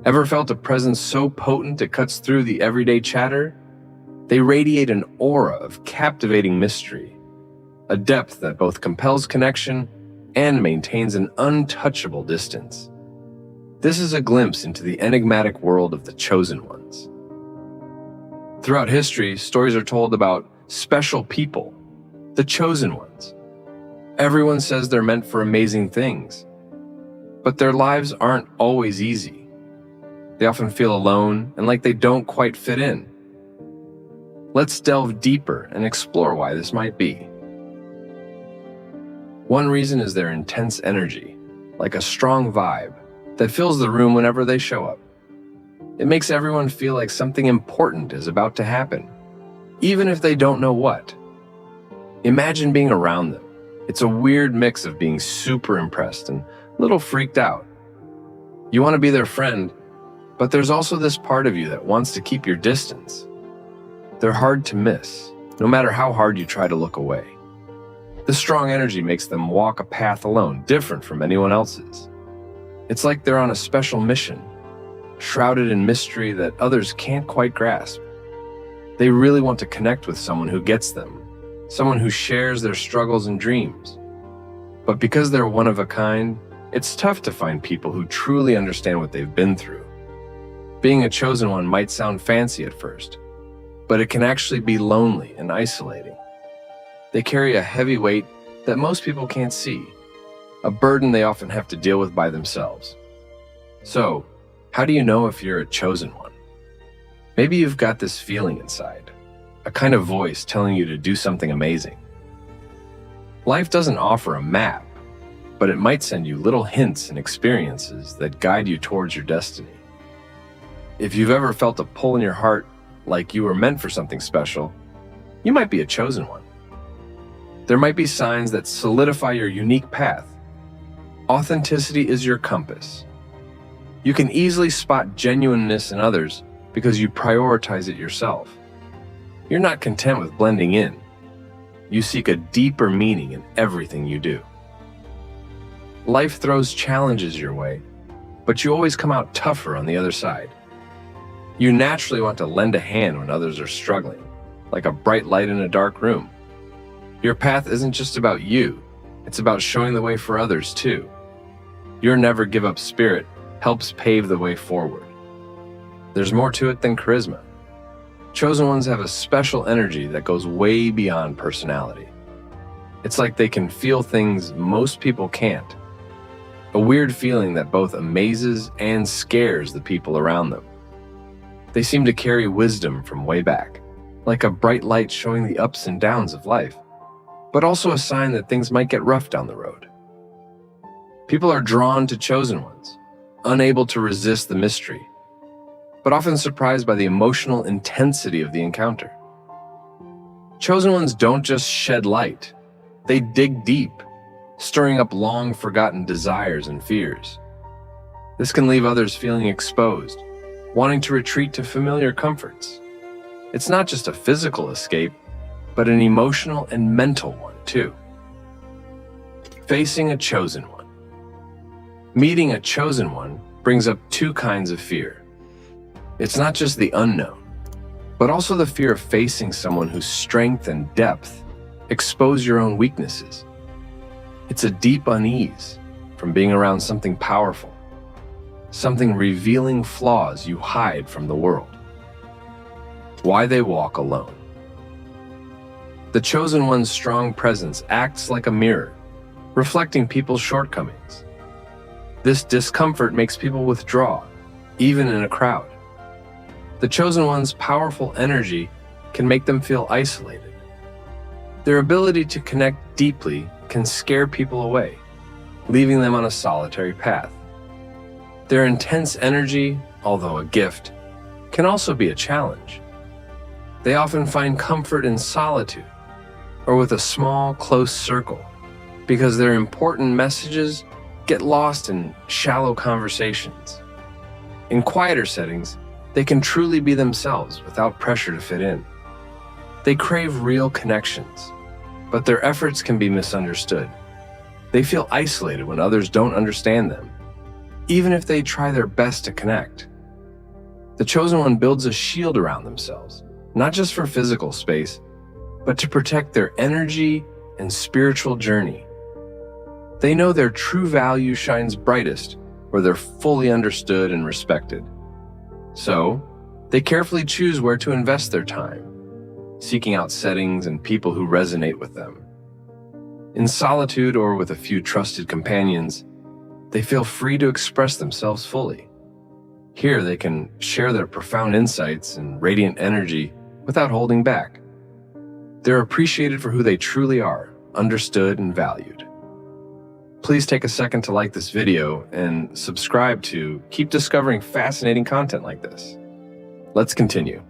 Ever felt a presence so potent it cuts through the everyday chatter? They radiate an aura of captivating mystery, a depth that both compels connection and maintains an untouchable distance. This is a glimpse into the enigmatic world of the chosen ones. Throughout history, stories are told about special people, the chosen ones. Everyone says they're meant for amazing things, but their lives aren't always easy. They often feel alone and like they don't quite fit in. Let's delve deeper and explore why this might be. One reason is their intense energy, like a strong vibe that fills the room whenever they show up. It makes everyone feel like something important is about to happen, even if they don't know what. Imagine being around them. It's a weird mix of being super impressed and a little freaked out. You want to be their friend, but there's also this part of you that wants to keep your distance. They're hard to miss, no matter how hard you try to look away. The strong energy makes them walk a path alone, different from anyone else's. It's like they're on a special mission, shrouded in mystery that others can't quite grasp. They really want to connect with someone who gets them, someone who shares their struggles and dreams. But because they're one of a kind, it's tough to find people who truly understand what they've been through. Being a chosen one might sound fancy at first, but it can actually be lonely and isolating. They carry a heavy weight that most people can't see, a burden they often have to deal with by themselves. So, how do you know if you're a chosen one? Maybe you've got this feeling inside, a kind of voice telling you to do something amazing. Life doesn't offer a map, but it might send you little hints and experiences that guide you towards your destiny. If you've ever felt a pull in your heart like you were meant for something special, you might be a chosen one. There might be signs that solidify your unique path. Authenticity is your compass. You can easily spot genuineness in others because you prioritize it yourself. You're not content with blending in. You seek a deeper meaning in everything you do. Life throws challenges your way, but you always come out tougher on the other side. You naturally want to lend a hand when others are struggling, like a bright light in a dark room. Your path isn't just about you, it's about showing the way for others too. Your never give up spirit helps pave the way forward. There's more to it than charisma. Chosen ones have a special energy that goes way beyond personality. It's like they can feel things most people can't. A weird feeling that both amazes and scares the people around them. They seem to carry wisdom from way back, like a bright light showing the ups and downs of life, but also a sign that things might get rough down the road. People are drawn to chosen ones, unable to resist the mystery, but often surprised by the emotional intensity of the encounter. Chosen ones don't just shed light, they dig deep, stirring up long-forgotten desires and fears. This can leave others feeling exposed, wanting to retreat to familiar comforts. It's not just a physical escape, but an emotional and mental one too. Facing a chosen one. Meeting a chosen one brings up two kinds of fear. It's not just the unknown, but also the fear of facing someone whose strength and depth expose your own weaknesses. It's a deep unease from being around something powerful, something revealing flaws you hide from the world. Why they walk alone. The chosen one's strong presence acts like a mirror, reflecting people's shortcomings. This discomfort makes people withdraw, even in a crowd. The chosen one's powerful energy can make them feel isolated. Their ability to connect deeply can scare people away, leaving them on a solitary path. Their intense energy, although a gift, can also be a challenge. They often find comfort in solitude or with a small, close circle because their important messages get lost in shallow conversations. In quieter settings, they can truly be themselves without pressure to fit in. They crave real connections, but their efforts can be misunderstood. They feel isolated when others don't understand them, even if they try their best to connect. The chosen one builds a shield around themselves, not just for physical space, but to protect their energy and spiritual journey. They know their true value shines brightest where they're fully understood and respected. So, they carefully choose where to invest their time, seeking out settings and people who resonate with them. In solitude or with a few trusted companions, they feel free to express themselves fully. Here they can share their profound insights and radiant energy without holding back. They're appreciated for who they truly are, understood and valued. Please take a second to like this video and subscribe to keep discovering fascinating content like this. Let's continue.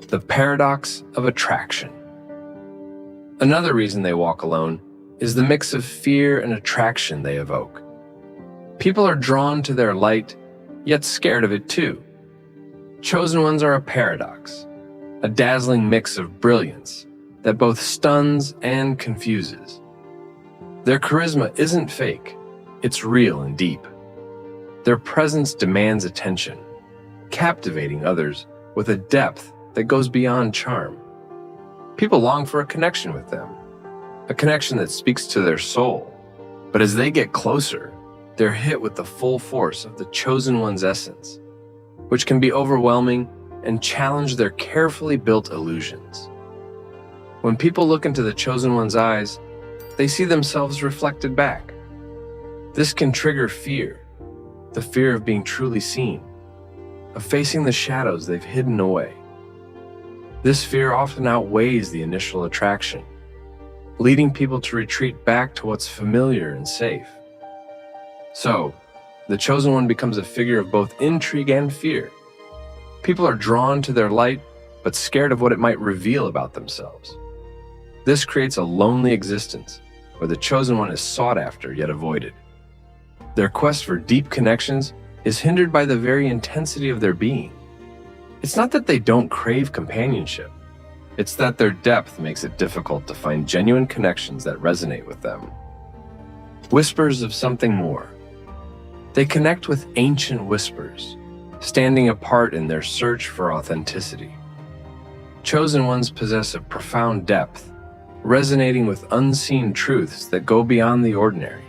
The paradox of attraction. Another reason they walk alone is the mix of fear and attraction they evoke. People are drawn to their light, yet scared of it too. Chosen ones are a paradox, a dazzling mix of brilliance that both stuns and confuses. Their charisma isn't fake, it's real and deep. Their presence demands attention, captivating others with a depth that goes beyond charm. People long for a connection with them, a connection that speaks to their soul. But as they get closer, they're hit with the full force of the chosen one's essence, which can be overwhelming and challenge their carefully built illusions. When people look into the chosen one's eyes, they see themselves reflected back. This can trigger fear, the fear of being truly seen, of facing the shadows they've hidden away. This fear often outweighs the initial attraction, leading people to retreat back to what's familiar and safe. So, the chosen one becomes a figure of both intrigue and fear. People are drawn to their light, but scared of what it might reveal about themselves. This creates a lonely existence, where the chosen one is sought after yet avoided. Their quest for deep connections is hindered by the very intensity of their being. It's not that they don't crave companionship, it's that their depth makes it difficult to find genuine connections that resonate with them. Whispers of something more. They connect with ancient whispers, standing apart in their search for authenticity. Chosen ones possess a profound depth, resonating with unseen truths that go beyond the ordinary.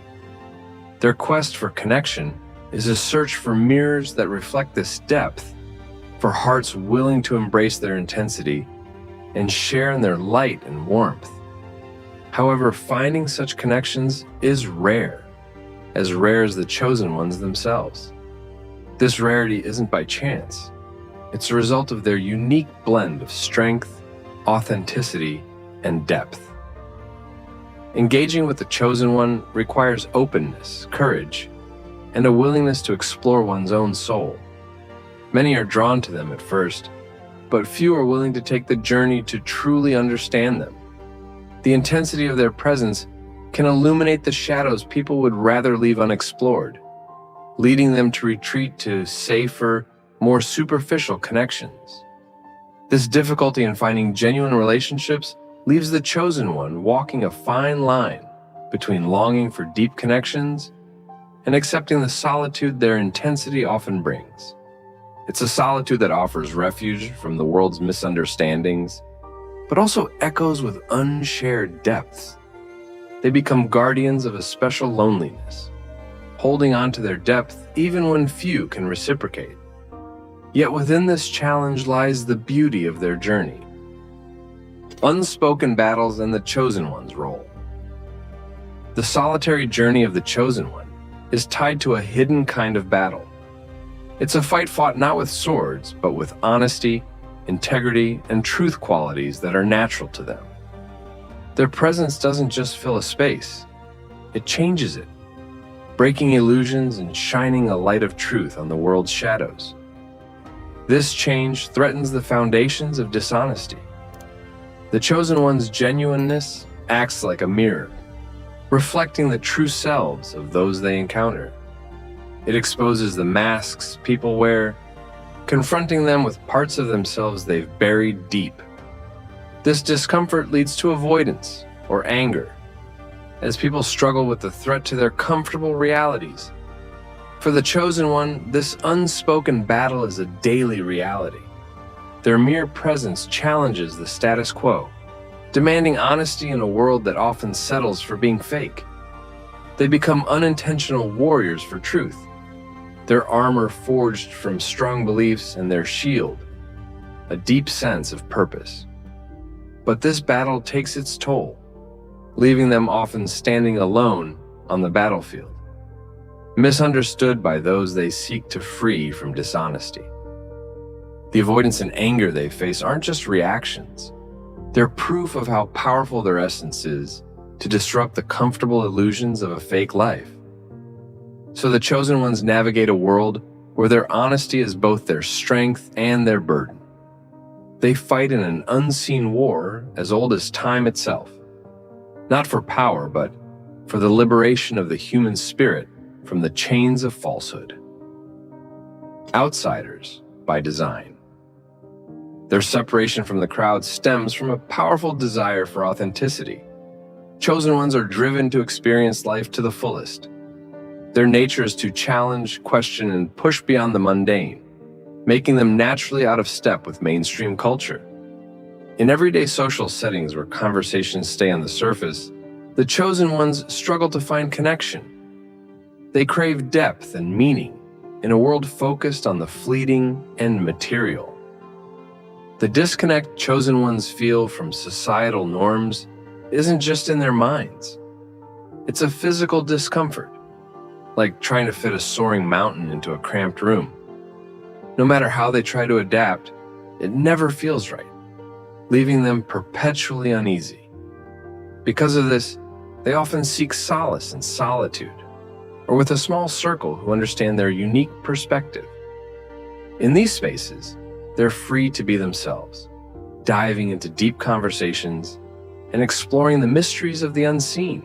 Their quest for connection is a search for mirrors that reflect this depth, for hearts willing to embrace their intensity and share in their light and warmth. However, finding such connections is rare as the chosen ones themselves. This rarity isn't by chance. It's a result of their unique blend of strength, authenticity, and depth. Engaging with the chosen one requires openness, courage, and a willingness to explore one's own soul. Many are drawn to them at first, but few are willing to take the journey to truly understand them. The intensity of their presence can illuminate the shadows people would rather leave unexplored, leading them to retreat to safer, more superficial connections. This difficulty in finding genuine relationships leaves the chosen one walking a fine line between longing for deep connections and accepting the solitude their intensity often brings. It's a solitude that offers refuge from the world's misunderstandings, but also echoes with unshared depths. They become guardians of a special loneliness, holding on to their depth even when few can reciprocate. Yet within this challenge lies the beauty of their journey. Unspoken battles and the chosen one's role. The solitary journey of the chosen one is tied to a hidden kind of battle. It's a fight fought not with swords, but with honesty, integrity, and truth qualities that are natural to them. Their presence doesn't just fill a space, it changes it, breaking illusions and shining a light of truth on the world's shadows. This change threatens the foundations of dishonesty. The chosen one's genuineness acts like a mirror, reflecting the true selves of those they encounter. It exposes the masks people wear, confronting them with parts of themselves they've buried deep. This discomfort leads to avoidance or anger, as people struggle with the threat to their comfortable realities. For the chosen one, this unspoken battle is a daily reality. Their mere presence challenges the status quo, demanding honesty in a world that often settles for being fake. They become unintentional warriors for truth, their armor forged from strong beliefs and their shield, a deep sense of purpose. But this battle takes its toll, leaving them often standing alone on the battlefield, misunderstood by those they seek to free from dishonesty. The avoidance and anger they face aren't just reactions. They're proof of how powerful their essence is to disrupt the comfortable illusions of a fake life. So the chosen ones navigate a world where their honesty is both their strength and their burden. They fight in an unseen war as old as time itself, not for power, but for the liberation of the human spirit from the chains of falsehood. Outsiders by design. Their separation from the crowd stems from a powerful desire for authenticity. Chosen ones are driven to experience life to the fullest. Their nature is to challenge, question, and push beyond the mundane, making them naturally out of step with mainstream culture. In everyday social settings where conversations stay on the surface, the chosen ones struggle to find connection. They crave depth and meaning in a world focused on the fleeting and material. The disconnect chosen ones feel from societal norms isn't just in their minds. It's a physical discomfort, like trying to fit a soaring mountain into a cramped room. No matter how they try to adapt, it never feels right, leaving them perpetually uneasy. Because of this, they often seek solace in solitude, or with a small circle who understand their unique perspective. In these spaces, they're free to be themselves, diving into deep conversations and exploring the mysteries of the unseen.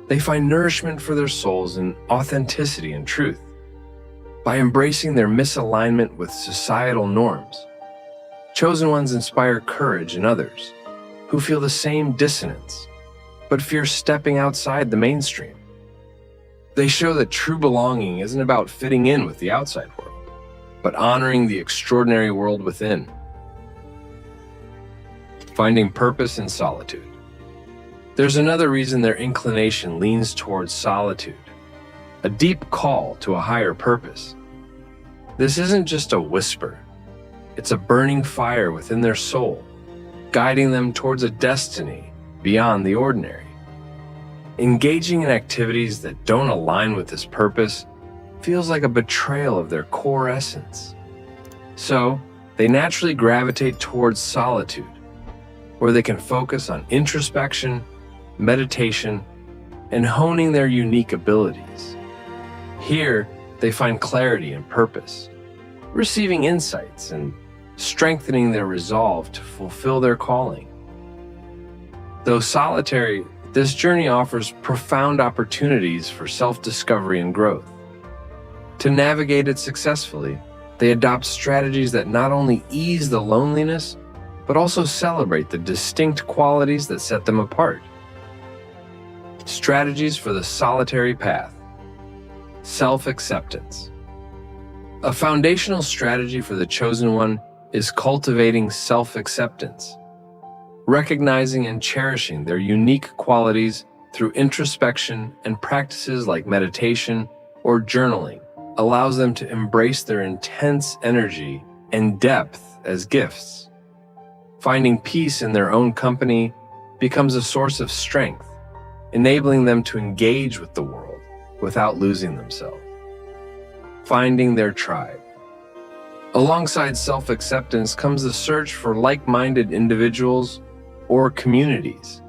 They find nourishment for their souls in authenticity and truth. By embracing their misalignment with societal norms, chosen ones inspire courage in others who feel the same dissonance, but fear stepping outside the mainstream. They show that true belonging isn't about fitting in with the outside world, but honoring the extraordinary world within. Finding purpose in solitude. There's another reason their inclination leans towards solitude, a deep call to a higher purpose. This isn't just a whisper, it's a burning fire within their soul, guiding them towards a destiny beyond the ordinary. Engaging in activities that don't align with this purpose feels like a betrayal of their core essence. So, they naturally gravitate towards solitude, where they can focus on introspection, meditation, and honing their unique abilities. Here, they find clarity and purpose, receiving insights and strengthening their resolve to fulfill their calling. Though solitary, this journey offers profound opportunities for self-discovery and growth. To navigate it successfully, they adopt strategies that not only ease the loneliness, but also celebrate the distinct qualities that set them apart. Strategies for the solitary path. Self-acceptance. A foundational strategy for the chosen one is cultivating self-acceptance, recognizing and cherishing their unique qualities through introspection and practices like meditation or journaling allows them to embrace their intense energy and depth as gifts. Finding peace in their own company becomes a source of strength, enabling them to engage with the world without losing themselves. Finding their tribe. Alongside self-acceptance comes the search for like-minded individuals or communities.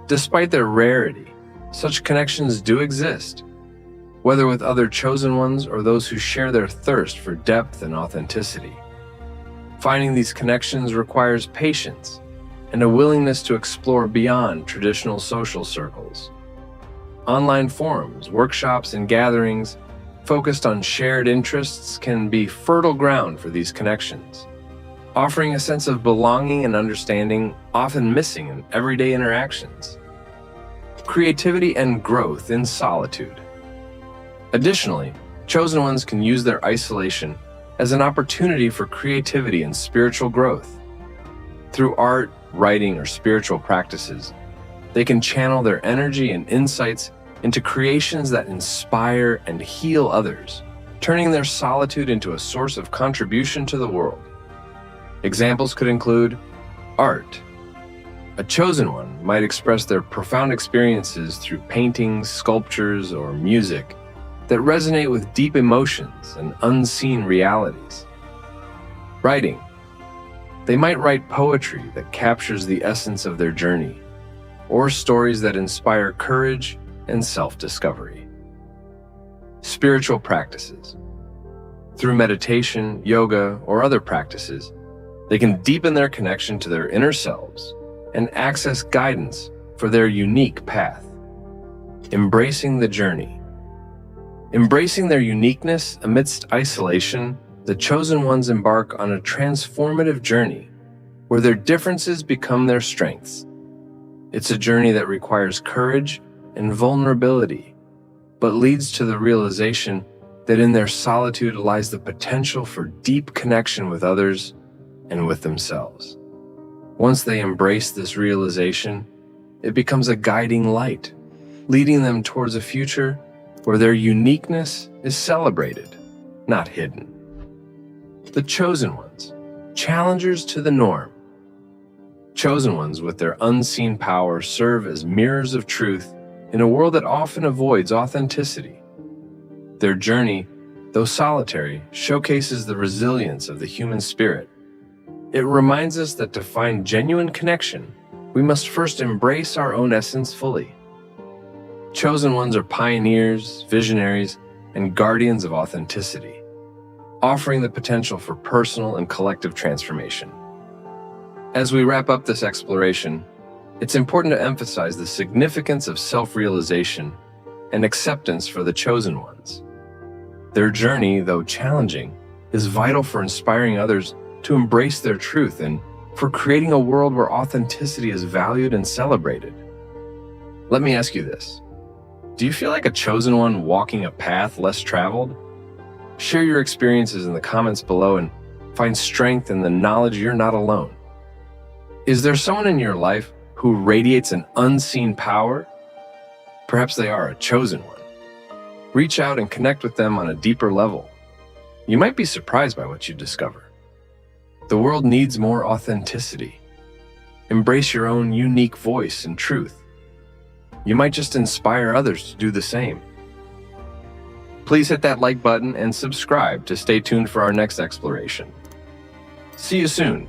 Despite their rarity, such connections do exist, whether with other chosen ones or those who share their thirst for depth and authenticity. Finding these connections requires patience and a willingness to explore beyond traditional social circles. Online forums, workshops, and gatherings focused on shared interests can be fertile ground for these connections, offering a sense of belonging and understanding often missing in everyday interactions. Creativity and growth in solitude. Additionally, chosen ones can use their isolation as an opportunity for creativity and spiritual growth. Through art, writing, or spiritual practices, they can channel their energy and insights into creations that inspire and heal others, turning their solitude into a source of contribution to the world. Examples could include art. A chosen one might express their profound experiences through paintings, sculptures, or music that resonate with deep emotions and unseen realities. Writing. They might write poetry that captures the essence of their journey, or stories that inspire courage and self-discovery. Spiritual practices. Through meditation, yoga, or other practices, they can deepen their connection to their inner selves and access guidance for their unique path. Embracing the journey. Embracing their uniqueness amidst isolation, the chosen ones embark on a transformative journey where their differences become their strengths. It's a journey that requires courage and vulnerability, but leads to the realization that in their solitude lies the potential for deep connection with others and with themselves. Once they embrace this realization, it becomes a guiding light, leading them towards a future where their uniqueness is celebrated, not hidden. The chosen ones, challengers to the norm. Chosen ones with their unseen power serve as mirrors of truth in a world that often avoids authenticity. Their journey, though solitary, showcases the resilience of the human spirit. It reminds us that to find genuine connection, we must first embrace our own essence fully. Chosen ones are pioneers, visionaries, and guardians of authenticity, offering the potential for personal and collective transformation. As we wrap up this exploration, it's important to emphasize the significance of self-realization and acceptance for the chosen ones. Their journey, though challenging, is vital for inspiring others to embrace their truth and for creating a world where authenticity is valued and celebrated. Let me ask you this. Do you feel like a chosen one walking a path less traveled? Share your experiences in the comments below and find strength in the knowledge you're not alone. Is there someone in your life who radiates an unseen power? Perhaps they are a chosen one. Reach out and connect with them on a deeper level. You might be surprised by what you discover. The world needs more authenticity. Embrace your own unique voice and truth. You might just inspire others to do the same. Please hit that like button and subscribe to stay tuned for our next exploration. See you soon.